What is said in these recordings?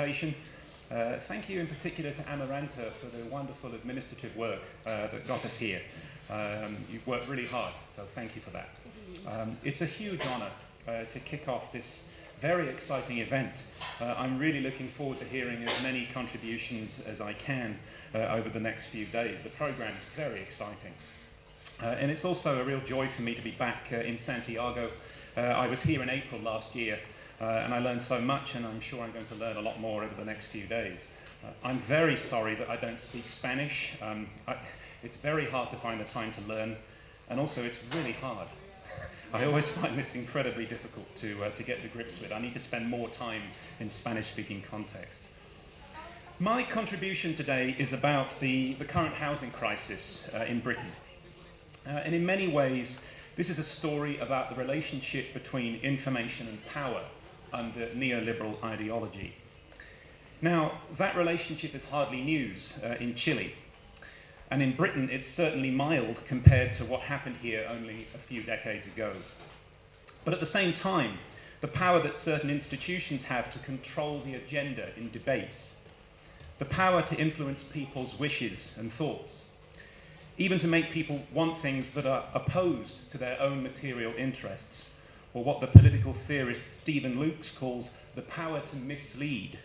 invitation. Thank you in particular to Amaranta for the wonderful administrative work that got us here. You've worked really hard, so thank you for that. It's a huge honour to kick off this very exciting event. I'm really looking forward to hearing as many contributions as I can over the next few days. The program is very exciting. And it's also a real joy for me to be back in Santiago. I was here in April last year, and I learned so much, and I'm sure I'm going to learn a lot more over the next few days. I'm very sorry that I don't speak Spanish. It's very hard to find the time to learn, and also it's really hard. I always find this incredibly difficult to get to grips with. I need to spend more time in Spanish-speaking contexts. My contribution today is about the current housing crisis in Britain. And in many ways, this is a story about the relationship between information and power under neoliberal ideology. Now, that relationship is hardly news in Chile. And in Britain, it's certainly mild compared to what happened here only a few decades ago. But at the same time, the power that certain institutions have to control the agenda in debates, the power to influence people's wishes and thoughts, even to make people want things that are opposed to their own material interests, or what the political theorist Stephen Lukes calls the power to mislead.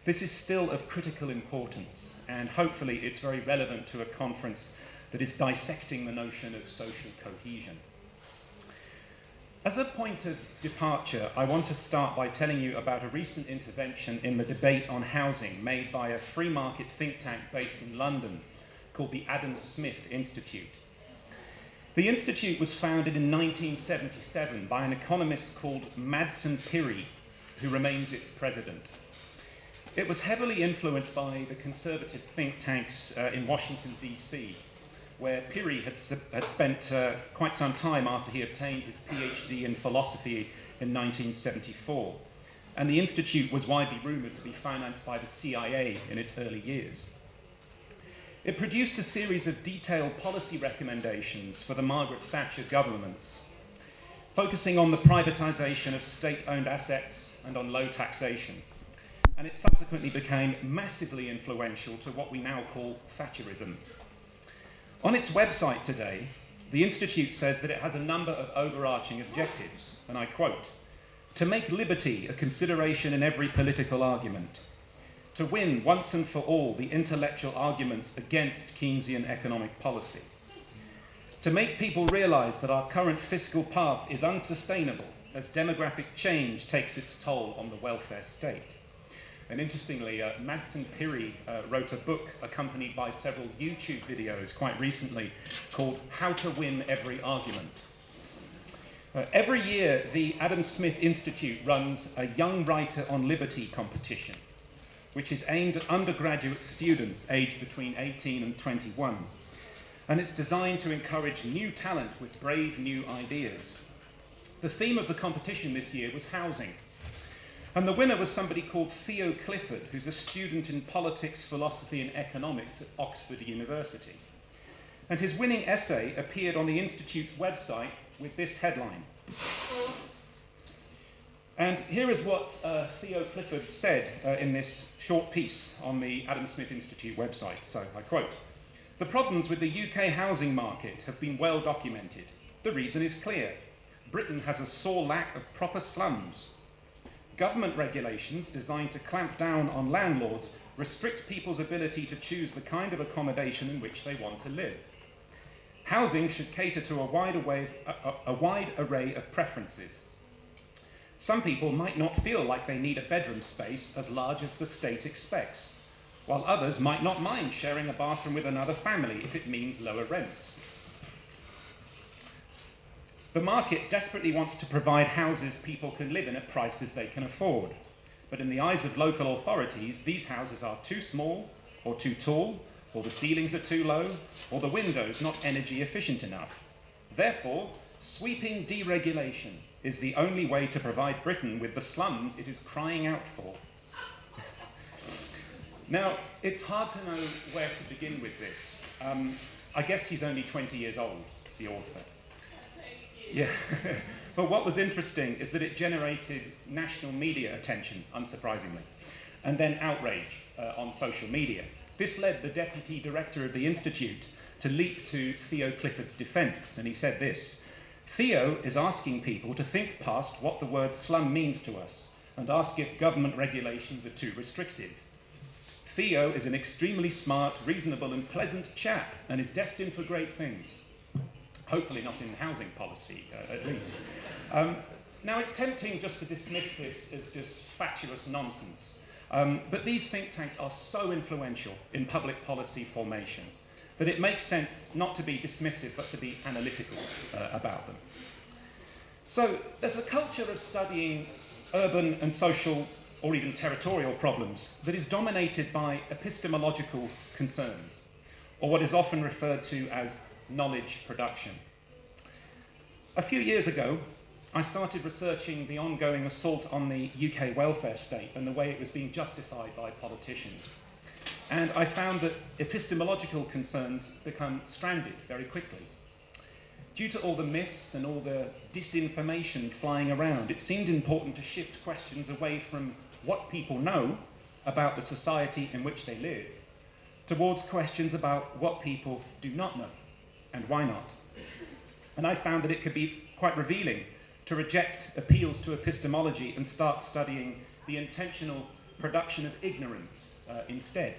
This is still of critical importance, and hopefully it's very relevant to a conference that is dissecting the notion of social cohesion. As a point of departure, I want to start by telling you about a recent intervention in the debate on housing made by a free market think tank based in London called the Adam Smith Institute. The Institute was founded in 1977 by an economist called Madsen Piri, who remains its president. It was heavily influenced by the conservative think tanks in Washington, D.C., where Piri had spent quite some time after he obtained his PhD in philosophy in 1974. And the Institute was widely rumoured to be financed by the CIA in its early years. It produced a series of detailed policy recommendations for the Margaret Thatcher governments, focusing on the privatisation of state-owned assets and on low taxation. And it subsequently became massively influential to what we now call Thatcherism. On its website today, the Institute says that it has a number of overarching objectives, and I quote, "To make liberty a consideration in every political argument, to win once and for all the intellectual arguments against Keynesian economic policy, to make people realise that our current fiscal path is unsustainable as demographic change takes its toll on the welfare state." And interestingly, Madsen Piri wrote a book accompanied by several YouTube videos quite recently called How to Win Every Argument. Every year, the Adam Smith Institute runs a Young Writer on Liberty competition, which is aimed at undergraduate students aged between 18 and 21. And it's designed to encourage new talent with brave new ideas. The theme of the competition this year was housing. And the winner was somebody called Theo Clifford, who's a student in politics, philosophy, and economics at Oxford University. And his winning essay appeared on the Institute's website with this headline. And here is what Theo Clifford said in this short piece on the Adam Smith Institute website. So I quote, "The problems with the UK housing market have been well documented. The reason is clear. Britain has a sore lack of proper slums. Government regulations designed to clamp down on landlords restrict people's ability to choose the kind of accommodation in which they want to live. Housing should cater to a wide array of preferences. Some people might not feel like they need a bedroom space as large as the state expects, while others might not mind sharing a bathroom with another family if it means lower rents. The market desperately wants to provide houses people can live in at prices they can afford. But in the eyes of local authorities, these houses are too small or too tall, or the ceilings are too low, or the windows not energy efficient enough. Therefore, sweeping deregulation is the only way to provide Britain with the slums it is crying out for." Now, it's hard to know where to begin with this. I guess he's only 20 years old, the author. Yeah, but what was interesting is that it generated national media attention, unsurprisingly. and then outrage on social media. This led the deputy director of the Institute to leap to Theo Clifford's defence, and he said this: "Theo is asking people to think past what the word slum means to us and ask if government regulations are too restrictive. Theo is an extremely smart, reasonable and pleasant chap and is destined for great things." Hopefully not in housing policy, at least. Now, it's tempting just to dismiss this as just fatuous nonsense, but these think tanks are so influential in public policy formation that it makes sense not to be dismissive but to be analytical about them. So there's a culture of studying urban and social or even territorial problems that is dominated by epistemological concerns, or what is often referred to as knowledge production. A few years ago, I started researching the ongoing assault on the UK welfare state and the way it was being justified by politicians. And I found that epistemological concerns become stranded very quickly. Due to all the myths and all the disinformation flying around, it seemed important to shift questions away from what people know about the society in which they live towards questions about what people do not know and why not. And I found that it could be quite revealing to reject appeals to epistemology and start studying the intentional production of ignorance instead.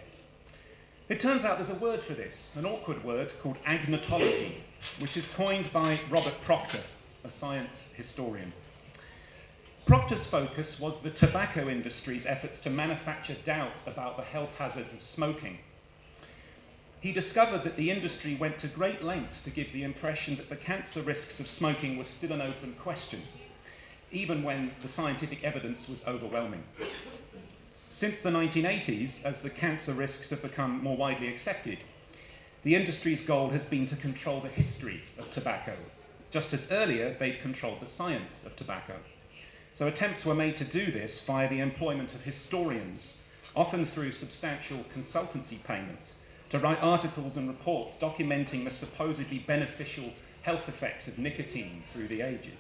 It turns out there's a word for this, an awkward word called agnotology, which is coined by Robert Proctor, a science historian. Proctor's focus was the tobacco industry's efforts to manufacture doubt about the health hazards of smoking. He discovered that the industry went to great lengths to give the impression that the cancer risks of smoking was still an open question, even when the scientific evidence was overwhelming. Since the 1980s, as the cancer risks have become more widely accepted, the industry's goal has been to control the history of tobacco, just as earlier they'd controlled the science of tobacco. So attempts were made to do this via the employment of historians, often through substantial consultancy payments, to write articles and reports documenting the supposedly beneficial health effects of nicotine through the ages.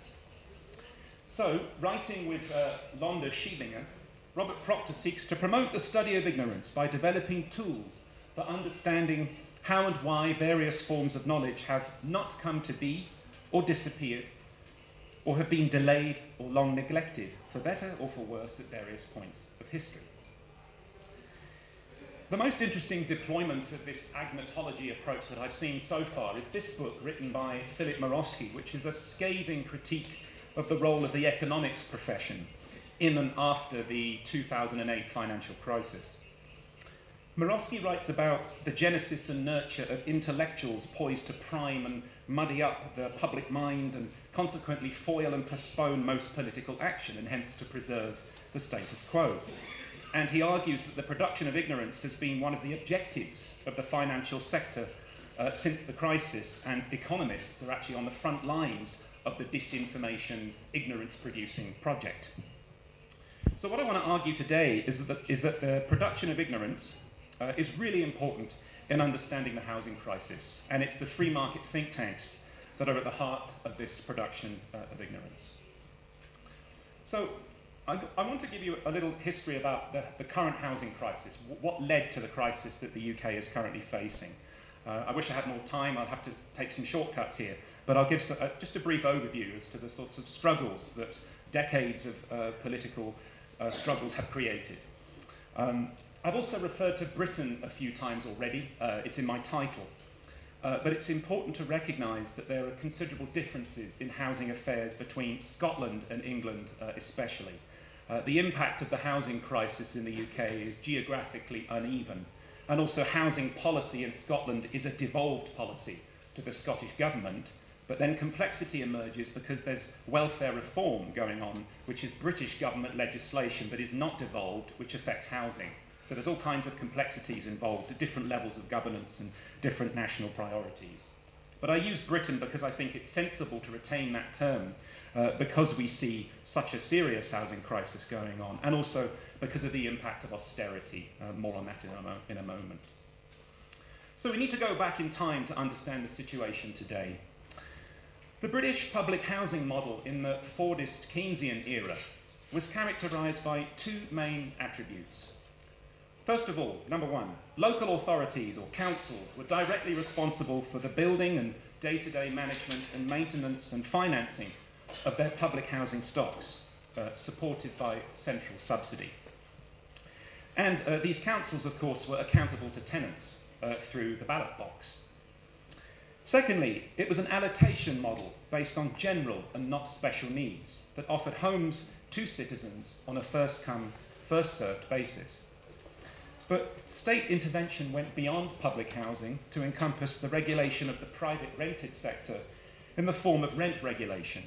So, writing with Londa Schielinger, Robert Proctor seeks to promote the study of ignorance by developing tools for understanding how and why various forms of knowledge have not come to be or disappeared, or have been delayed or long neglected, for better or for worse, at various points of history. The most interesting deployment of this agnotology approach that I've seen so far is this book written by Philip Mirowski, which is a scathing critique of the role of the economics profession in and after the 2008 financial crisis. Mirowski writes about the genesis and nurture of intellectuals poised to prime and muddy up the public mind and consequently foil and postpone most political action, and hence to preserve the status quo. And he argues that the production of ignorance has been one of the objectives of the financial sector since the crisis, and economists are actually on the front lines of the disinformation, ignorance-producing project. So what I want to argue today is that the production of ignorance is really important in understanding the housing crisis, and it's the free market think tanks that are at the heart of this production of ignorance. So I want to give you a little history about the current housing crisis, what led to the crisis that the UK is currently facing. I wish I had more time. I'll have to take some shortcuts here, but I'll give just a brief overview as to the sorts of struggles that decades of political struggles have created. I've also referred to Britain a few times already. It's in my title. But it's important to recognise that there are considerable differences in housing affairs between Scotland and England especially. The impact of the housing crisis in the UK is geographically uneven, and also housing policy in Scotland is a devolved policy to the Scottish government, but then complexity emerges because there's welfare reform going on, which is British government legislation but is not devolved, which affects housing. So there's all kinds of complexities involved at different levels of governance and different national priorities. But I use Britain because I think it's sensible to retain that term because we see such a serious housing crisis going on, and also because of the impact of austerity. More on that in a moment. So we need to go back in time to understand the situation today. The British public housing model in the Fordist Keynesian era was characterised by two main attributes. First of all, number one, local authorities or councils were directly responsible for the building and day-to-day management and maintenance and financing of their public housing stocks, supported by central subsidy. And these councils, of course, were accountable to tenants through the ballot box. Secondly, it was an allocation model based on general and not special needs that offered homes to citizens on a first-come, first-served basis. But state intervention went beyond public housing to encompass the regulation of the private rented sector in the form of rent regulation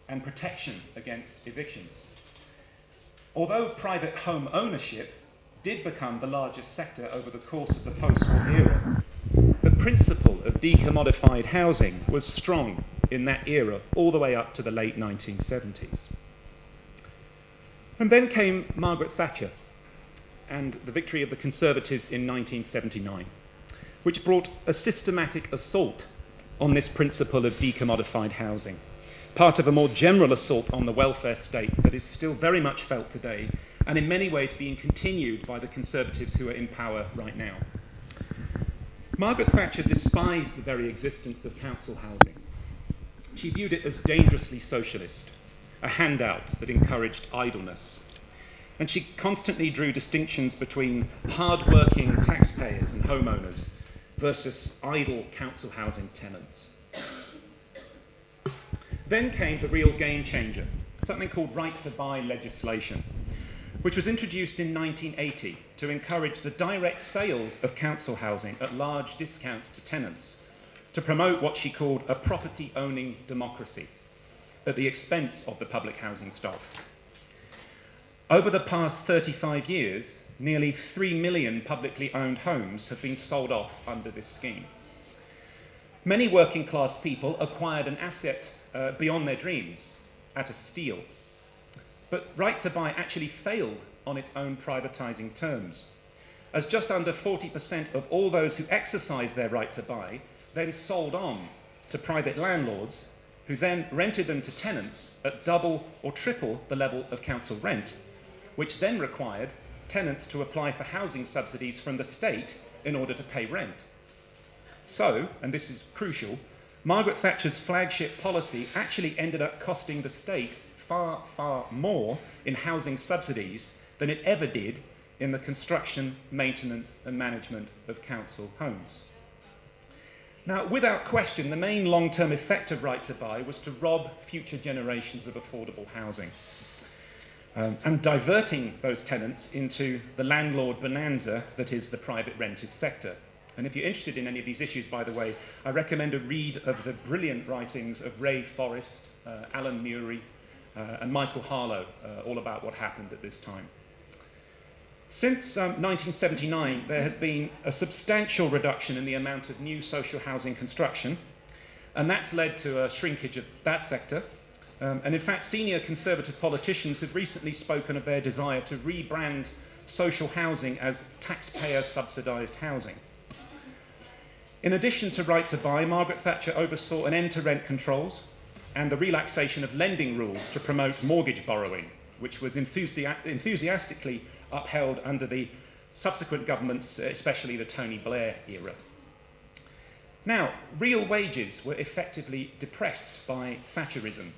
and protection against evictions. Although private home ownership did become the largest sector over the course of the post-war era, the principle of decommodified housing was strong in that era all the way up to the late 1970s. And then came Margaret Thatcher and the victory of the Conservatives in 1979, which brought a systematic assault on this principle of decommodified housing, part of a more general assault on the welfare state that is still very much felt today and in many ways being continued by the Conservatives who are in power right now. Margaret Thatcher despised the very existence of council housing. She viewed it as dangerously socialist, a handout that encouraged idleness. And she constantly drew distinctions between hard-working taxpayers and homeowners versus idle council housing tenants. Then came the real game changer, something called right-to-buy legislation, which was introduced in 1980 to encourage the direct sales of council housing at large discounts to tenants, to promote what she called a property-owning democracy at the expense of the public housing stock. Over the past 35 years, nearly 3 million publicly owned homes have been sold off under this scheme. Many working class people acquired an asset beyond their dreams at a steal. But right to buy actually failed on its own privatising terms, as just under 40% of all those who exercised their right to buy then sold on to private landlords who then rented them to tenants at double or triple the level of council rent, which then required tenants to apply for housing subsidies from the state in order to pay rent. So, and this is crucial, Margaret Thatcher's flagship policy actually ended up costing the state far, far more in housing subsidies than it ever did in the construction, maintenance and management of council homes. Now, without question, the main long-term effect of right to buy was to rob future generations of affordable housing. And diverting those tenants into the landlord bonanza that is the private rented sector. And if you're interested in any of these issues, by the way, I recommend a read of the brilliant writings of Ray Forrest, Alan Murray, and Michael Harlow, all about what happened at this time. Since 1979, there has been a substantial reduction in the amount of new social housing construction, and that's led to a shrinkage of that sector. And in fact, senior Conservative politicians have recently spoken of their desire to rebrand social housing as taxpayer-subsidised housing. In addition to right to buy, Margaret Thatcher oversaw an end to rent controls and the relaxation of lending rules to promote mortgage borrowing, which was enthusiastically upheld under the subsequent governments, especially the Tony Blair era. Now, real wages were effectively depressed by Thatcherism.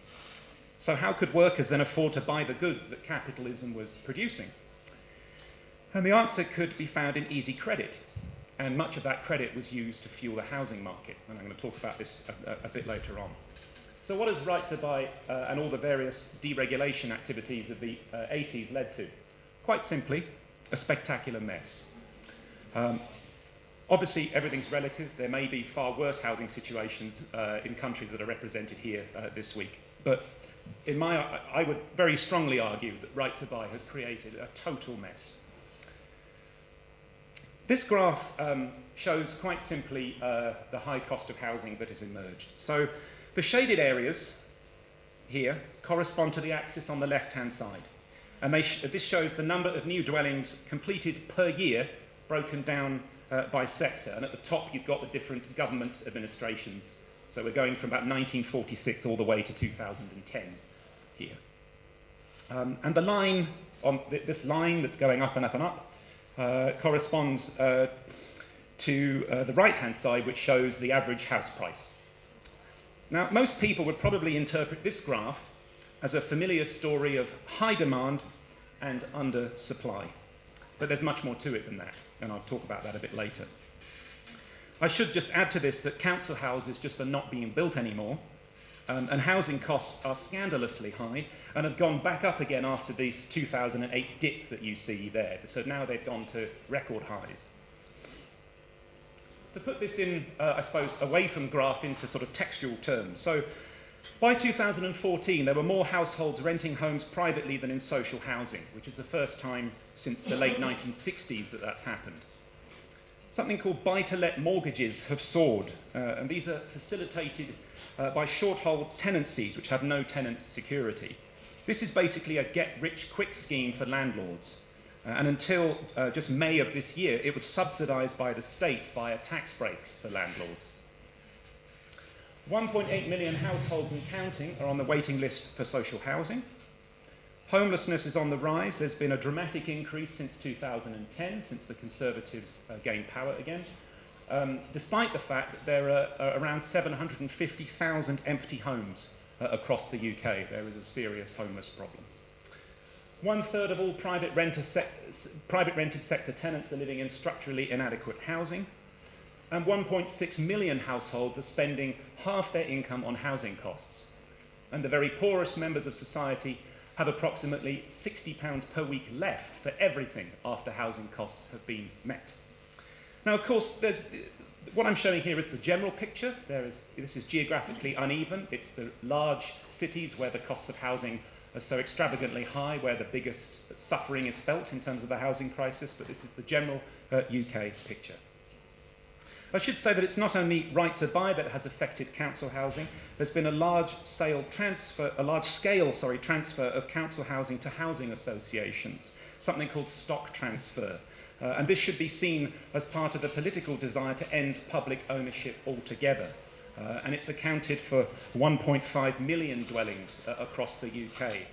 So how could workers then afford to buy the goods that capitalism was producing? And the answer could be found in easy credit. And much of that credit was used to fuel the housing market. And I'm going to talk about this a bit later on. So what has right to buy and all the various deregulation activities of the 80s led to? Quite simply, a spectacular mess. Obviously, everything's relative. There may be far worse housing situations in countries that are represented here this week. But I would very strongly argue that right to buy has created a total mess. This graph shows quite simply the high cost of housing that has emerged. So the shaded areas here correspond to the axis on the left-hand side. And this shows the number of new dwellings completed per year, broken down by sector. And at the top, you've got the different government administrations. So we're going from about 1946 all the way to 2010 here. And the line, this line that's going up and up and up, corresponds to the right-hand side, which shows the average house price. Now, most people would probably interpret this graph as a familiar story of high demand and under supply. But there's much more to it than that, and I'll talk about that a bit later. I should just add to this that council houses just are not being built anymore, and housing costs are scandalously high and have gone back up again after this 2008 dip that you see there. So now they've gone to record highs. To put this in, I suppose, away from graph into sort of textual terms. So by 2014, there were more households renting homes privately than in social housing, which is the first time since the late 1960s that that's happened. Something called buy-to-let mortgages have soared, and these are facilitated by short-hold tenancies, which have no tenant security. This is basically a get-rich-quick scheme for landlords. And until just May of this year, it was subsidised by the state via tax breaks for landlords. 1.8 million households and counting are on the waiting list for social housing. Homelessness is on the rise. There's been a dramatic increase since 2010, since the Conservatives gained power again, despite the fact that there are around 750,000 empty homes across the UK. There is a serious homeless problem. 1/3 of all private rented sector tenants are living in structurally inadequate housing, and 1.6 million households are spending half their income on housing costs. And the very poorest members of society have approximately £60 per week left for everything after housing costs have been met. Now, of course, what I'm showing here is the general picture. This is geographically uneven. It's the large cities where the costs of housing are so extravagantly high, where the biggest suffering is felt in terms of the housing crisis, but this is the general UK picture. I should say that it's not only right to buy that has affected council housing. There's been a large-scale transfer of council housing to housing associations, something called stock transfer. And this should be seen as part of the political desire to end public ownership altogether. And it's accounted for 1.5 million dwellings across the UK.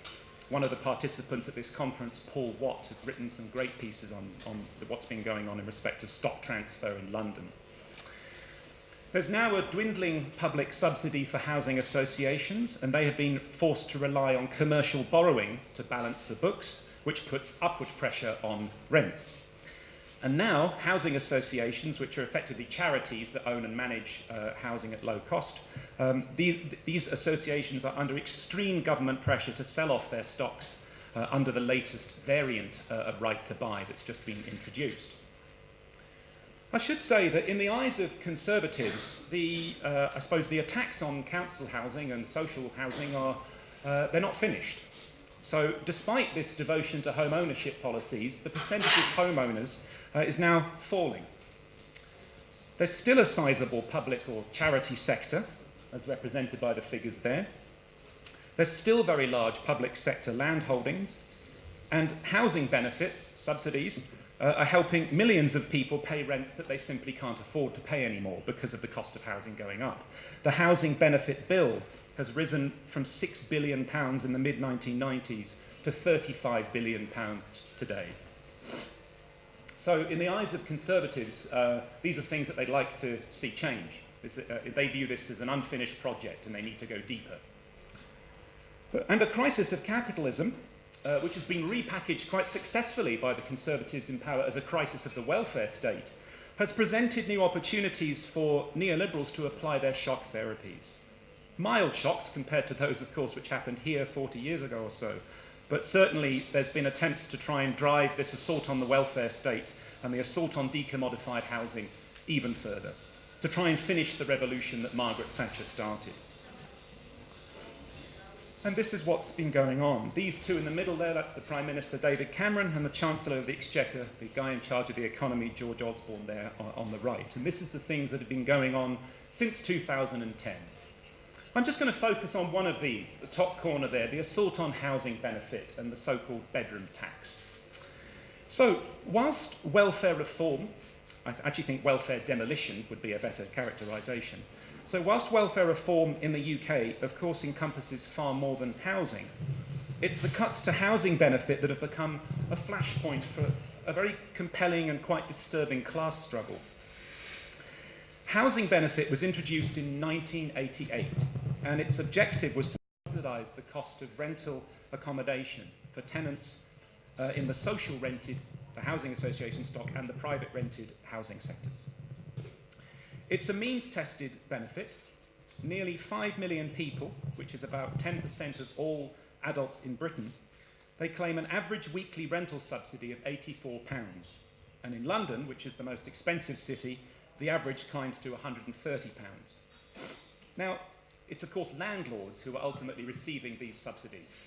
One of the participants at this conference, Paul Watt, has written some great pieces on what's been going on in respect of stock transfer in London. There's now a dwindling public subsidy for housing associations, and they have been forced to rely on commercial borrowing to balance the books, which puts upward pressure on rents. And now, housing associations, which are effectively charities that own and manage housing at low cost, these associations are under extreme government pressure to sell off their stocks under the latest variant of right to buy that's just been introduced. I should say that in the eyes of Conservatives, I suppose the attacks on council housing and social housing they're not finished. So despite this devotion to home ownership policies, the percentage of homeowners is now falling. There's still a sizable public or charity sector, as represented by the figures there. There's still very large public sector land holdings, and housing benefit subsidies are helping millions of people pay rents that they simply can't afford to pay anymore because of the cost of housing going up. The housing benefit bill has risen from £6 billion in the mid-1990s to £35 billion today. So in the eyes of Conservatives, these are things that they'd like to see change. They view this as an unfinished project and they need to go deeper. And a crisis of capitalism, which has been repackaged quite successfully by the Conservatives in power as a crisis of the welfare state, has presented new opportunities for neoliberals to apply their shock therapies. Mild shocks compared to those, of course, which happened here 40 years ago or so. But certainly there's been attempts to try and drive this assault on the welfare state and the assault on decommodified housing even further, to try and finish the revolution that Margaret Thatcher started. And this is what's been going on. These two in the middle there, that's the Prime Minister David Cameron and the Chancellor of the Exchequer, the guy in charge of the economy, George Osborne, there on the right. And this is the things that have been going on since 2010. I'm just going to focus on one of these, the top corner there, the assault on housing benefit and the so-called bedroom tax. So, whilst welfare reform, I actually think welfare demolition would be a better characterisation. So whilst welfare reform in the UK, of course, encompasses far more than housing, it's the cuts to housing benefit that have become a flashpoint for a very compelling and quite disturbing class struggle. Housing benefit was introduced in 1988, and its objective was to subsidise the cost of rental accommodation for tenants in the social rented, the housing association stock, and the private rented housing sectors. It's a means-tested benefit. Nearly 5 million people, which is about 10% of all adults in Britain, they claim an average weekly rental subsidy of £84. And in London, which is the most expensive city, the average climbs to £130. Now, it's of course landlords who are ultimately receiving these subsidies.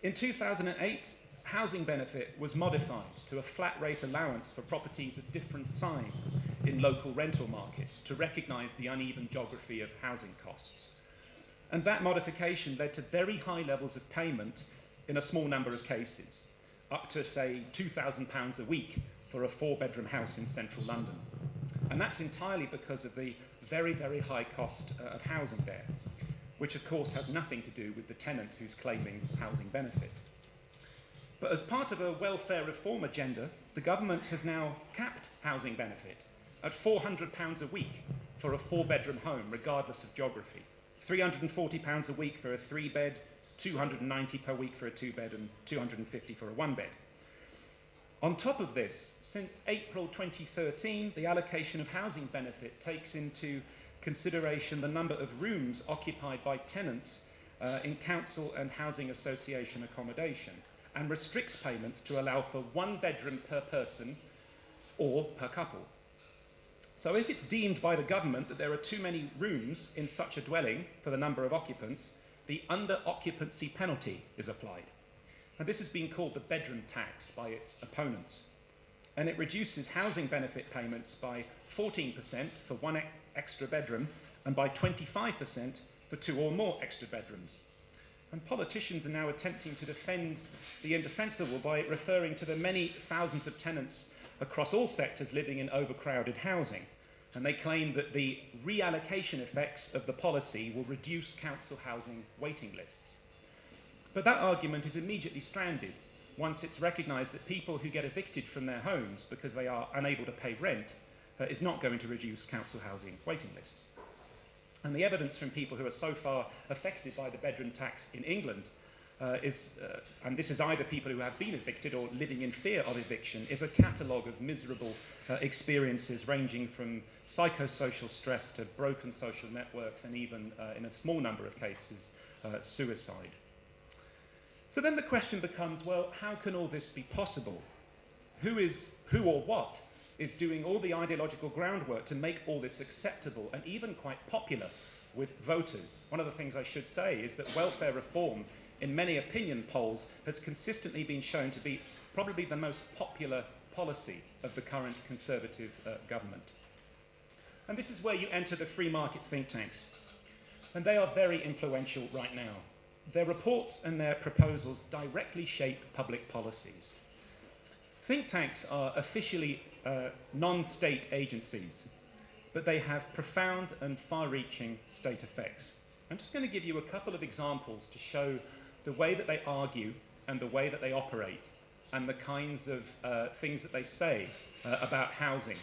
In 2008, housing benefit was modified to a flat rate allowance for properties of different size in local rental markets to recognise the uneven geography of housing costs. And that modification led to very high levels of payment in a small number of cases, up to, say, £2,000 a week for a 4-bedroom house in central London. And that's entirely because of the very, very high cost of housing there, which of course has nothing to do with the tenant who's claiming housing benefit. But as part of a welfare reform agenda, the government has now capped housing benefit at £400 a week for a 4-bedroom home, regardless of geography. £340 a week for a 3-bed, £290 per week for a 2-bed, and £250 for a 1-bed. On top of this, since April 2013, the allocation of housing benefit takes into consideration the number of rooms occupied by tenants in council and housing association accommodation, and restricts payments to allow for 1 bedroom per person or per couple. So if it's deemed by the government that there are too many rooms in such a dwelling for the number of occupants, the under-occupancy penalty is applied. And this has been called the bedroom tax by its opponents. And it reduces housing benefit payments by 14% for 1 extra bedroom and by 25% for 2 or more extra bedrooms. And politicians are now attempting to defend the indefensible by referring to the many thousands of tenants across all sectors living in overcrowded housing. And they claim that the reallocation effects of the policy will reduce council housing waiting lists. But that argument is immediately stranded once it's recognised that people who get evicted from their homes because they are unable to pay rent is not going to reduce council housing waiting lists. And the evidence from people who are so far affected by the bedroom tax in England and this is either people who have been evicted or living in fear of eviction, is a catalogue of miserable experiences ranging from psychosocial stress to broken social networks and even, in a small number of cases, suicide. So then the question becomes, well, how can all this be possible? Who or what is doing all the ideological groundwork to make all this acceptable and even quite popular with voters? One of the things I should say is that welfare reform in many opinion polls has consistently been shown to be probably the most popular policy of the current Conservative government. And this is where you enter the free market think tanks. And they are very influential right now. Their reports and their proposals directly shape public policies. Think tanks are officially non-state agencies, but they have profound and far-reaching state effects. I'm just going to give you a couple of examples to show the way that they argue and the way that they operate and the kinds of things that they say about housing.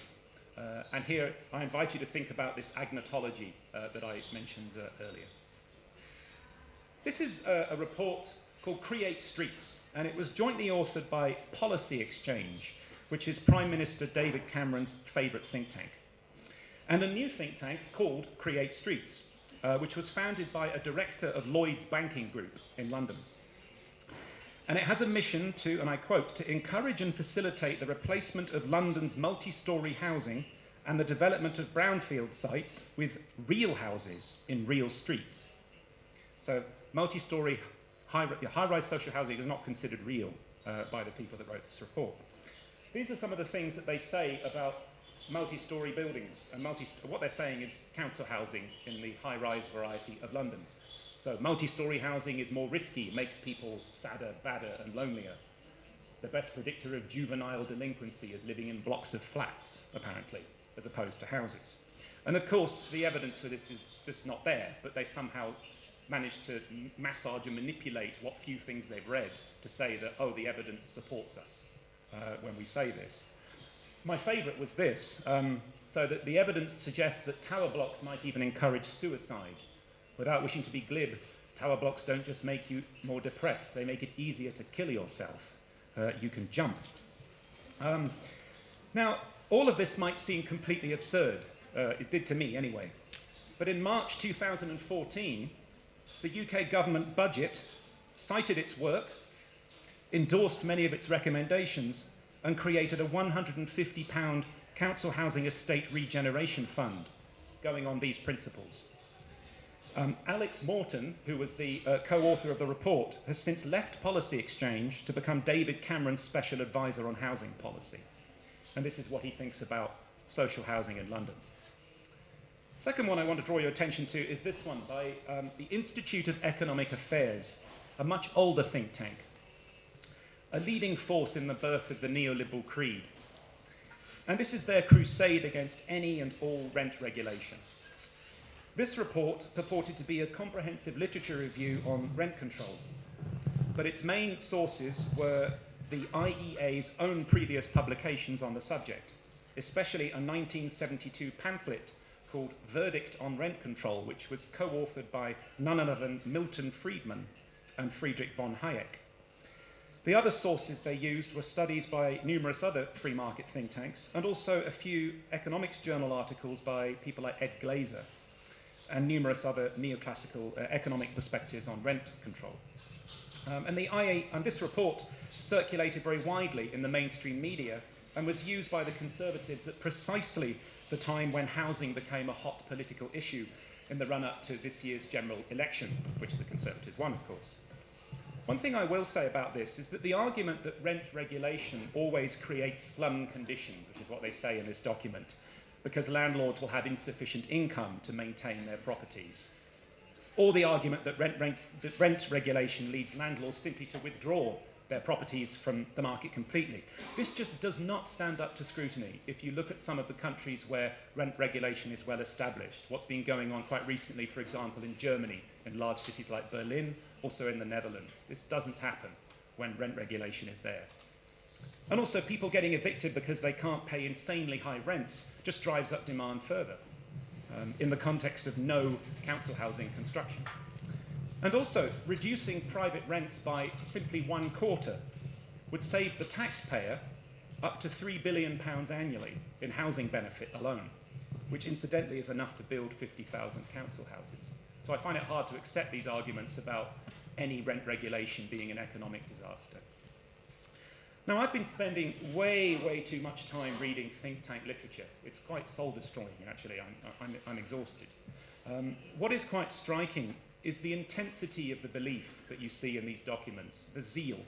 And here I invite you to think about this agnotology that I mentioned earlier. This is a report called Create Streets, and it was jointly authored by Policy Exchange, which is Prime Minister David Cameron's favourite think tank, and a new think tank called Create Streets, which was founded by a director of Lloyd's Banking Group in London. And it has a mission to, and I quote, to encourage and facilitate the replacement of London's multi-storey housing and the development of brownfield sites with real houses in real streets. So multi-storey, high-rise social housing is not considered real by the people that wrote this report. These are some of the things that they say about multi-storey buildings, and what they're saying is council housing in the high-rise variety of London. So multi-storey housing is more risky, makes people sadder, badder and lonelier. The best predictor of juvenile delinquency is living in blocks of flats, apparently, as opposed to houses. And of course, the evidence for this is just not there, but they somehow managed to massage and manipulate what few things they've read to say that, oh, the evidence supports us when we say this. My favourite was this, so that the evidence suggests that tower blocks might even encourage suicide. Without wishing to be glib, tower blocks don't just make you more depressed, they make it easier to kill yourself. You can jump. Now, all of this might seem completely absurd. It did to me anyway. But in March 2014, the UK government budget cited its work, endorsed many of its recommendations, and created a £150 council housing estate regeneration fund going on these principles. Alex Morton, who was the co-author of the report, has since left Policy Exchange to become David Cameron's special advisor on housing policy. And this is what he thinks about social housing in London. Second one I want to draw your attention to is this one by the Institute of Economic Affairs, a much older think tank, a leading force in the birth of the neoliberal creed. And this is their crusade against any and all rent regulation. This report purported to be a comprehensive literature review on rent control, but its main sources were the IEA's own previous publications on the subject, especially a 1972 pamphlet called Verdict on Rent Control, which was co-authored by none other than Milton Friedman and Friedrich von Hayek. The other sources they used were studies by numerous other free market think tanks, and also a few economics journal articles by people like Ed Glaser, and numerous other neoclassical economic perspectives on rent control. And this report circulated very widely in the mainstream media and was used by the Conservatives at precisely the time when housing became a hot political issue in the run-up to this year's general election, which the Conservatives won, of course. One thing I will say about this is that the argument that rent regulation always creates slum conditions, which is what they say in this document, because landlords will have insufficient income to maintain their properties, or the argument that rent regulation leads landlords simply to withdraw their properties from the market completely. This just does not stand up to scrutiny if you look at some of the countries where rent regulation is well established. What's been going on quite recently, for example, in Germany, in large cities like Berlin, also in the Netherlands. This doesn't happen when rent regulation is there. And also people getting evicted because they can't pay insanely high rents just drives up demand further in the context of no council housing construction. And also, reducing private rents by simply 1/4 would save the taxpayer up to £3 billion annually in housing benefit alone, which incidentally is enough to build 50,000 council houses. So I find it hard to accept these arguments about any rent regulation being an economic disaster. Now, I've been spending way too much time reading think tank literature. It's quite soul-destroying, actually. I'm exhausted. What is quite striking is the intensity of the belief that you see in these documents, the zeal,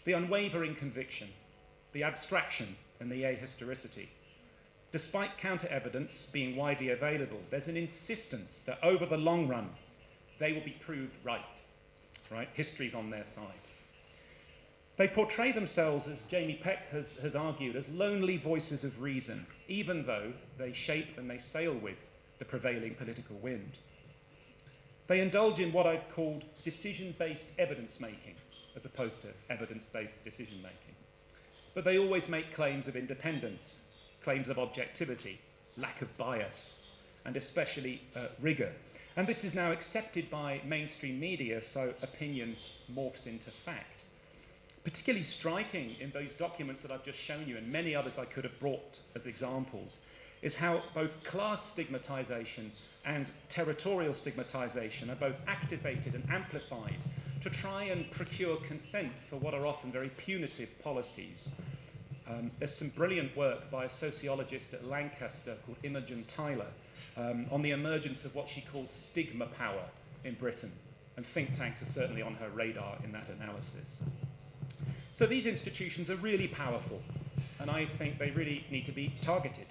the unwavering conviction, the abstraction, and the ahistoricity. Despite counter-evidence being widely available, there's an insistence that over the long run, they will be proved right? History's on their side. They portray themselves, as Jamie Peck has argued, as lonely voices of reason, even though they shape and they sail with the prevailing political wind. They indulge in what I've called decision-based evidence-making, as opposed to evidence-based decision-making. But they always make claims of independence, claims of objectivity, lack of bias, and especially rigour. And this is now accepted by mainstream media, so opinion morphs into fact. Particularly striking in those documents that I've just shown you, and many others I could have brought as examples, is how both class stigmatisation and territorial stigmatisation are both activated and amplified to try and procure consent for what are often very punitive policies. There's some brilliant work by a sociologist at Lancaster called Imogen Tyler on the emergence of what she calls stigma power in Britain, and think tanks are certainly on her radar in that analysis. So these institutions are really powerful, and I think they really need to be targeted.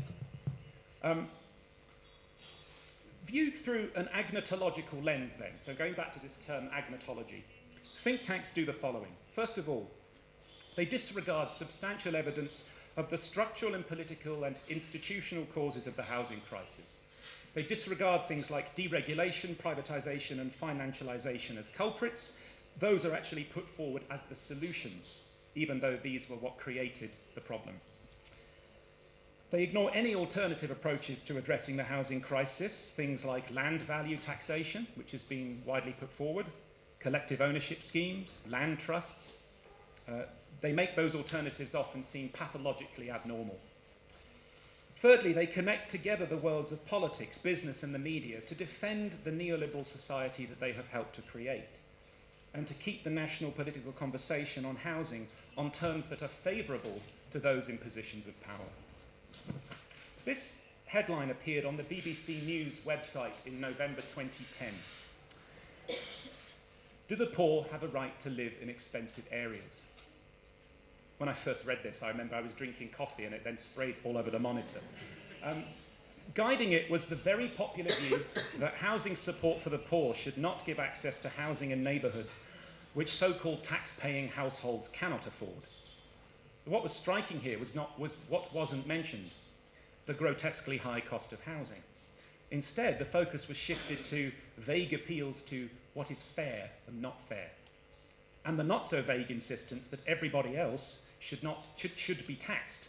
Viewed through an agnotological lens then, so going back to this term agnotology, think tanks do the following. First of all, they disregard substantial evidence of the structural and political and institutional causes of the housing crisis. They disregard things like deregulation, privatisation and financialisation as culprits. Those are actually put forward as the solutions, even though these were what created the problem. They ignore any alternative approaches to addressing the housing crisis, things like land value taxation, which has been widely put forward, collective ownership schemes, land trusts. They make those alternatives often seem pathologically abnormal. Thirdly, they connect together the worlds of politics, business, and the media to defend the neoliberal society that they have helped to create, and to keep the national political conversation on housing on terms that are favourable to those in positions of power. This headline appeared on the BBC News website in November 2010. Do the poor have a right to live in expensive areas? When I first read this, I remember I was drinking coffee and it then sprayed all over the monitor. Guiding it was the very popular view that housing support for the poor should not give access to housing in neighbourhoods which so-called tax-paying households cannot afford. What was striking here was what wasn't mentioned, the grotesquely high cost of housing. Instead, the focus was shifted to vague appeals to what is fair and not fair, and the not-so-vague insistence that everybody else should not be taxed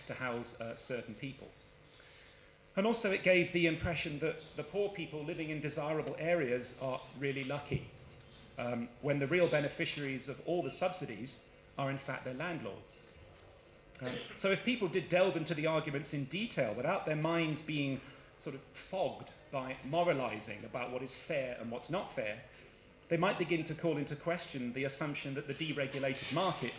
to house certain people. And also it gave the impression that the poor people living in desirable areas are really lucky, when the real beneficiaries of all the subsidies are in fact their landlords. So if people did delve into the arguments in detail without their minds being sort of fogged by moralizing about what is fair and what's not fair, they might begin to call into question the assumption that the deregulated market,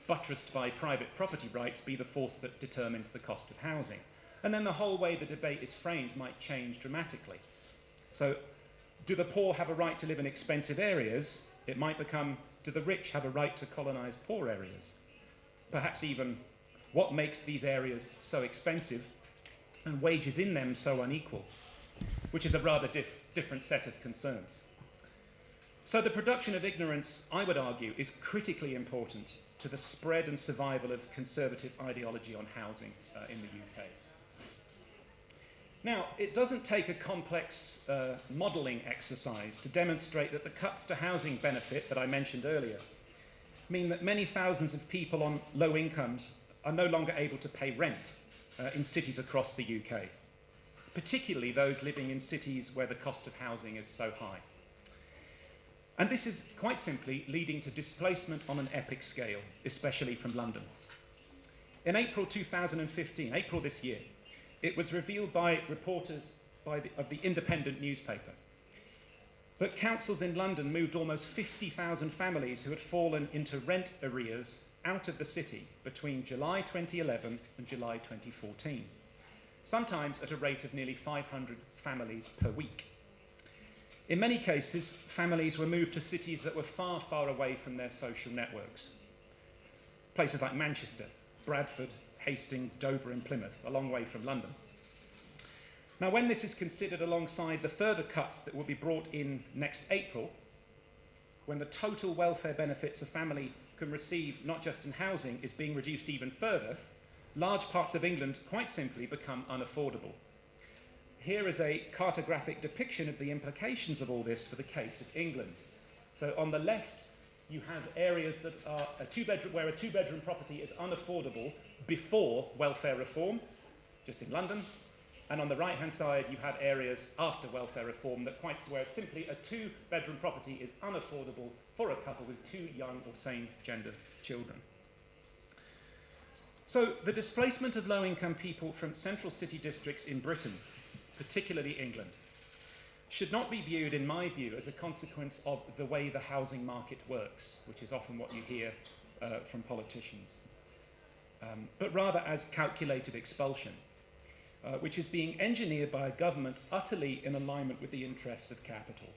buttressed by private property rights, be the force that determines the cost of housing. And then the whole way the debate is framed might change dramatically. So, do the poor have a right to live in expensive areas? It might become, do the rich have a right to colonize poor areas? Perhaps even, what makes these areas so expensive and wages in them so unequal? Which is a rather different set of concerns. So the production of ignorance, I would argue, is critically important to the spread and survival of conservative ideology on housing in the UK. Now, it doesn't take a complex modelling exercise to demonstrate that the cuts to housing benefit that I mentioned earlier mean that many thousands of people on low incomes are no longer able to pay rent in cities across the UK, particularly those living in cities where the cost of housing is so high. And this is quite simply leading to displacement on an epic scale, especially from London. In April 2015, April this year, it was revealed by reporters of the Independent newspaper that councils in London moved almost 50,000 families who had fallen into rent arrears out of the city between July 2011 and July 2014, sometimes at a rate of nearly 500 families per week. In many cases, families were moved to cities that were far, far away from their social networks. Places like Manchester, Bradford, Hastings, Dover and Plymouth, a long way from London. Now, when this is considered alongside the further cuts that will be brought in next April, when the total welfare benefits a family can receive, not just in housing, is being reduced even further, large parts of England quite simply become unaffordable. Here is a cartographic depiction of the implications of all this for the case of England. So on the left, you have areas that are where a two-bedroom property is unaffordable before welfare reform, just in London. And on the right-hand side, you have areas after welfare reform where simply a two-bedroom property is unaffordable for a couple with two young or same-gender children. So the displacement of low-income people from central city districts in Britain, particularly England, should not be viewed, in my view, as a consequence of the way the housing market works, which is often what you hear from politicians, but rather as calculated expulsion, which is being engineered by a government utterly in alignment with the interests of capital.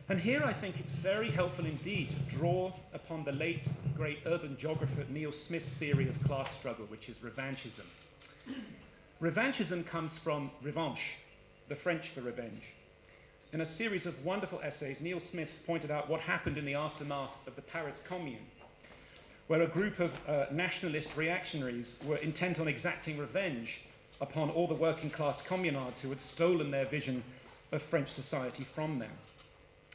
And here I think it's very helpful indeed to draw upon the late great urban geographer Neil Smith's theory of class struggle, which is revanchism. Revanchism comes from revanche, the French for revenge. In a series of wonderful essays, Neil Smith pointed out what happened in the aftermath of the Paris Commune, where a group of nationalist reactionaries were intent on exacting revenge upon all the working class communards who had stolen their vision of French society from them.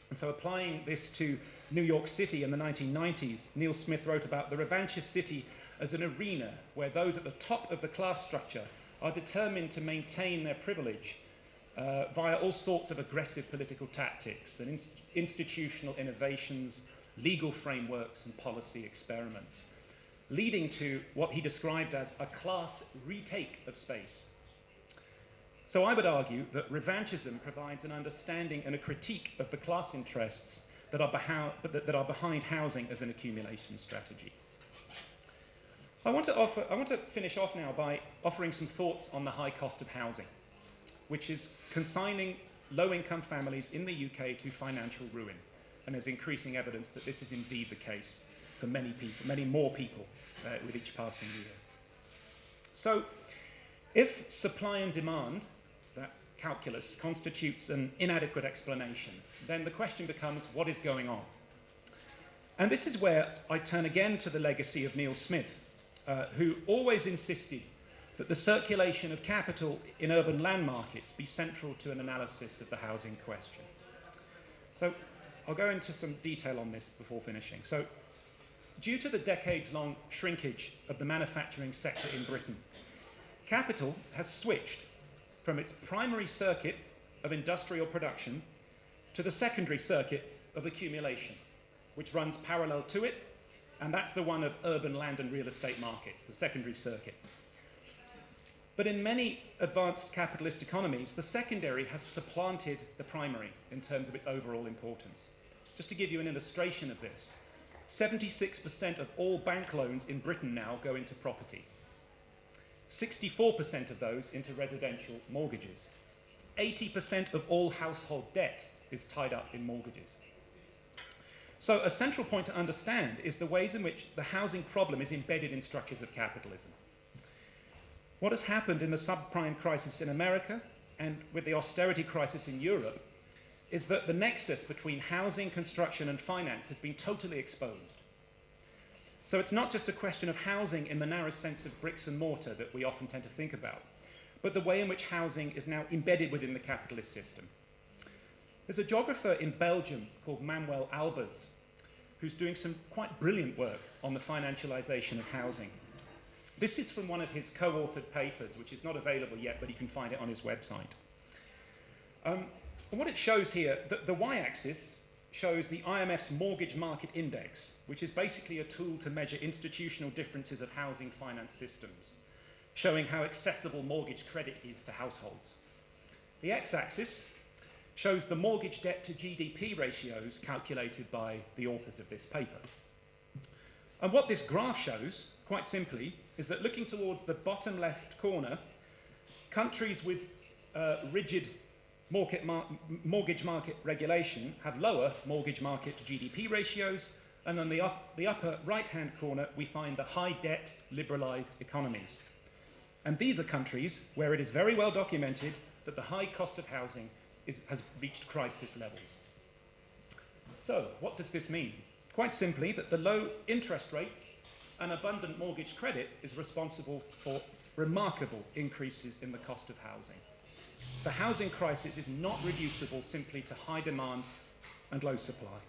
And so applying this to New York City in the 1990s, Neil Smith wrote about the revanchist city as an arena where those at the top of the class structure are determined to maintain their privilege via all sorts of aggressive political tactics and institutional innovations, legal frameworks and policy experiments, leading to what he described as a class retake of space. So I would argue that revanchism provides an understanding and a critique of the class interests that are behind housing as an accumulation strategy. I want to finish off now by offering some thoughts on the high cost of housing, which is consigning low-income families in the UK to financial ruin, and there's increasing evidence that this is indeed the case for many people, many more people with each passing year. So, if supply and demand, that calculus, constitutes an inadequate explanation, then the question becomes, what is going on? And this is where I turn again to the legacy of Neil Smith, who always insisted that the circulation of capital in urban land markets be central to an analysis of the housing question. So I'll go into some detail on this before finishing. So due to the decades-long shrinkage of the manufacturing sector in Britain, capital has switched from its primary circuit of industrial production to the secondary circuit of accumulation, which runs parallel to it, and that's the one of urban land and real estate markets, the secondary circuit. But in many advanced capitalist economies, the secondary has supplanted the primary in terms of its overall importance. Just to give you an illustration of this, 76% of all bank loans in Britain now go into property. 64% of those into residential mortgages. 80% of all household debt is tied up in mortgages. So a central point to understand is the ways in which the housing problem is embedded in structures of capitalism. What has happened in the subprime crisis in America and with the austerity crisis in Europe is that the nexus between housing, construction and finance has been totally exposed. So it's not just a question of housing in the narrow sense of bricks and mortar that we often tend to think about, but the way in which housing is now embedded within the capitalist system. There's a geographer in Belgium called Manuel Albers who's doing some quite brilliant work on the financialization of housing. This is from one of his co-authored papers, which is not available yet, but you can find it on his website. And what it shows here, the y-axis shows the IMF's mortgage market index, which is basically a tool to measure institutional differences of housing finance systems, showing how accessible mortgage credit is to households. The x-axis shows the mortgage debt to GDP ratios calculated by the authors of this paper. And what this graph shows, quite simply, is that looking towards the bottom left corner, countries with rigid mortgage market regulation have lower mortgage market to GDP ratios, and on the upper right-hand corner, we find the high debt liberalized economies. And these are countries where it is very well documented that the high cost of housing has reached crisis levels. So, what does this mean? Quite simply, that the low interest rates and abundant mortgage credit is responsible for remarkable increases in the cost of housing. The housing crisis is not reducible simply to high demand and low supply.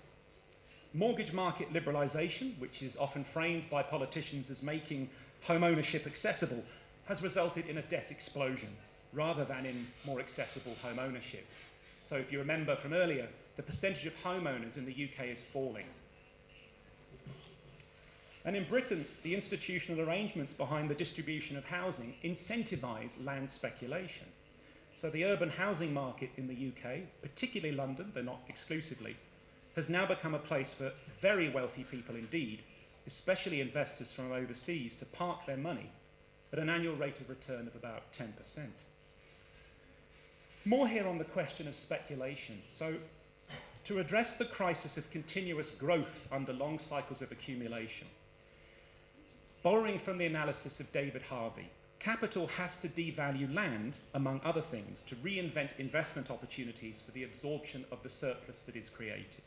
Mortgage market liberalisation, which is often framed by politicians as making home ownership accessible, has resulted in a debt explosion rather than in more accessible home ownership. So if you remember from earlier, the percentage of homeowners in the UK is falling. And in Britain, the institutional arrangements behind the distribution of housing incentivise land speculation. So the urban housing market in the UK, particularly London, though not exclusively, has now become a place for very wealthy people indeed, especially investors from overseas, to park their money at an annual rate of return of about 10%. More here on the question of speculation. So to address the crisis of continuous growth under long cycles of accumulation, borrowing from the analysis of David Harvey, capital has to devalue land, among other things, to reinvent investment opportunities for the absorption of the surplus that is created.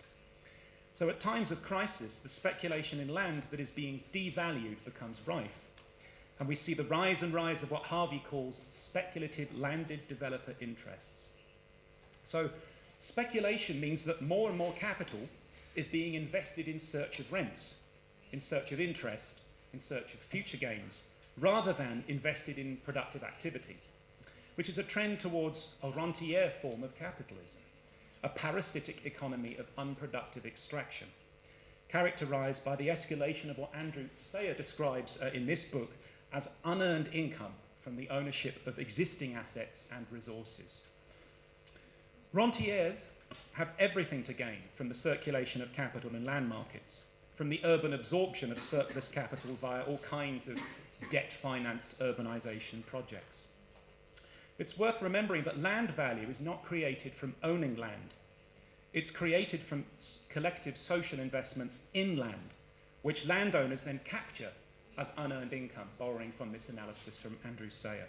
So at times of crisis, the speculation in land that is being devalued becomes rife. And we see the rise and rise of what Harvey calls speculative landed developer interests. So Speculation means that more and more capital is being invested in search of rents, in search of interest, in search of future gains, rather than invested in productive activity, which is a trend towards a rentier form of capitalism, a parasitic economy of unproductive extraction, characterized by the escalation of what Andrew Sayer describes in this book as unearned income from the ownership of existing assets and resources. Rentiers have everything to gain from the circulation of capital in land markets, from the urban absorption of surplus capital via all kinds of debt-financed urbanization projects. It's worth remembering that land value is not created from owning land. It's created from collective social investments in land, which landowners then capture as unearned income, borrowing from this analysis from Andrew Sayer.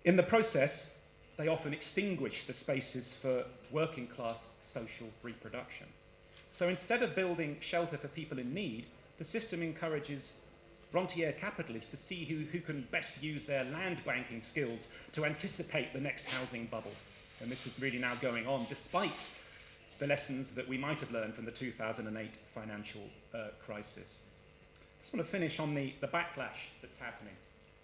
In the process, they often extinguish the spaces for working class social reproduction. So instead of building shelter for people in need, the system encourages rentier capitalists to see who can best use their land banking skills to anticipate the next housing bubble. And this is really now going on despite the lessons that we might have learned from the 2008 financial crisis. I just want to finish on the backlash that's happening.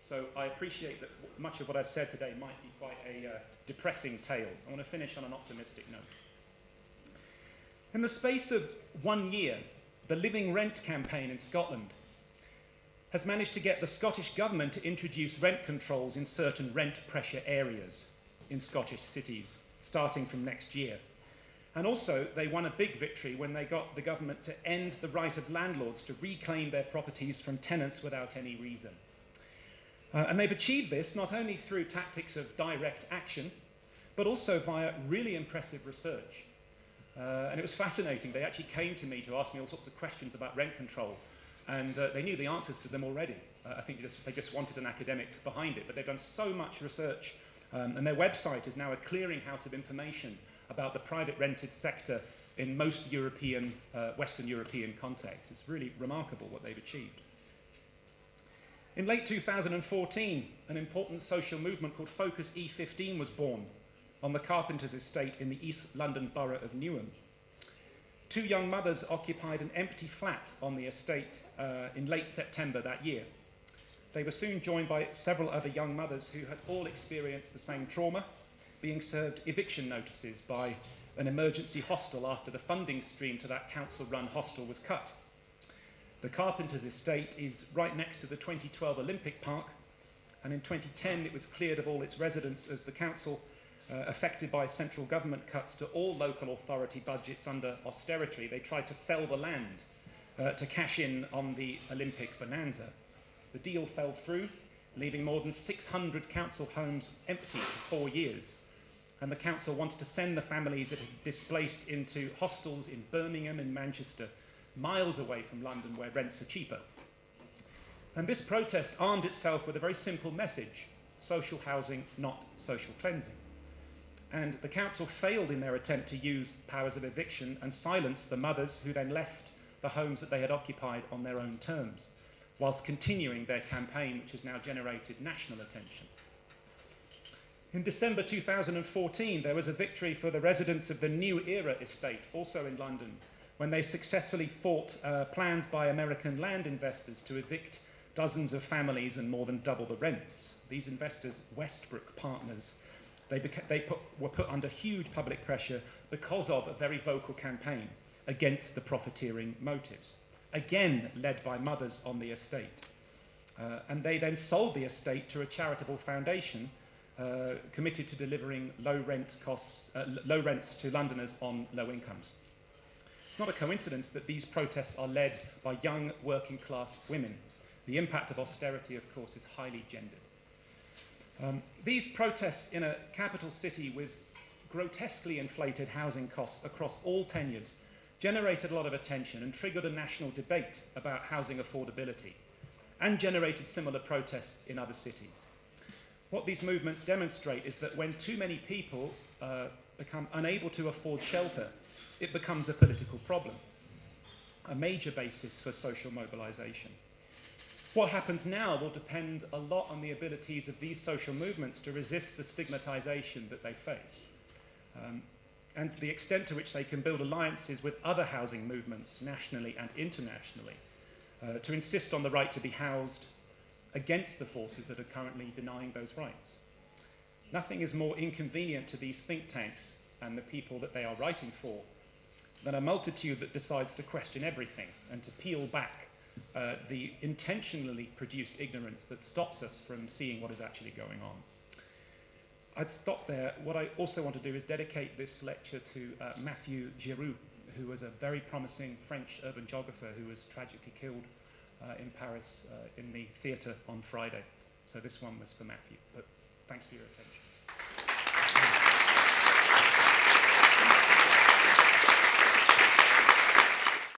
So I appreciate that much of what I've said today might be quite a depressing tale. I want to finish on an optimistic note. In the space of 1 year, the Living Rent campaign in Scotland has managed to get the Scottish government to introduce rent controls in certain rent pressure areas in Scottish cities, starting from next year. And also, they won a big victory when they got the government to end the right of landlords to reclaim their properties from tenants without any reason. And they've achieved this not only through tactics of direct action, but also via really impressive research. And it was fascinating. They actually came to me to ask me all sorts of questions about rent control, and they knew the answers to them already. I think they just wanted an academic behind it, but they've done so much research, and their website is now a clearinghouse of information about the private rented sector in most European, Western European contexts. It's really remarkable what they've achieved. In late 2014, an important social movement called Focus E15 was born on the Carpenters' estate in the East London borough of Newham. 2 young mothers occupied an empty flat on the estate in late September that year. They were soon joined by several other young mothers who had all experienced the same trauma, being served eviction notices by an emergency hostel after the funding stream to that council-run hostel was cut. The Carpenters' estate is right next to the 2012 Olympic Park, and in 2010 it was cleared of all its residents as the council, affected by central government cuts to all local authority budgets under austerity, they tried to sell the land to cash in on the Olympic bonanza. The deal fell through, leaving more than 600 council homes empty for 4 years. And the council wanted to send the families that had displaced into hostels in Birmingham and Manchester, miles away from London where rents are cheaper. And this protest armed itself with a very simple message: social housing, not social cleansing. And the council failed in their attempt to use powers of eviction and silence the mothers who then left the homes that they had occupied on their own terms, whilst continuing their campaign, which has now generated national attention. In December 2014, there was a victory for the residents of the New Era estate, also in London, when they successfully fought plans by American land investors to evict dozens of families and more than double the rents. These investors, Westbrook Partners, were put under huge public pressure because of a very vocal campaign against the profiteering motives, again led by mothers on the estate. And they then sold the estate to a charitable foundation committed to delivering low rents to Londoners on low incomes. It's not a coincidence that these protests are led by young working class women. The impact of austerity, of course, is highly gendered. These protests in a capital city with grotesquely inflated housing costs across all tenures generated a lot of attention and triggered a national debate about housing affordability, and generated similar protests in other cities. What these movements demonstrate is that when too many people become unable to afford shelter, it becomes a political problem, a major basis for social mobilization. What happens now will depend a lot on the abilities of these social movements to resist the stigmatization that they face. and the extent to which they can build alliances with other housing movements nationally and internationally to insist on the right to be housed against the forces that are currently denying those rights. Nothing is more inconvenient to these think tanks and the people that they are writing for than a multitude that decides to question everything and to peel back the intentionally produced ignorance that stops us from seeing what is actually going on. I'd stop there. What I also want to do is dedicate this lecture to Matthew Giroux, who was a very promising French urban geographer who was tragically killed in Paris in the theatre on Friday. So this one was for Matthew, but thanks for your attention.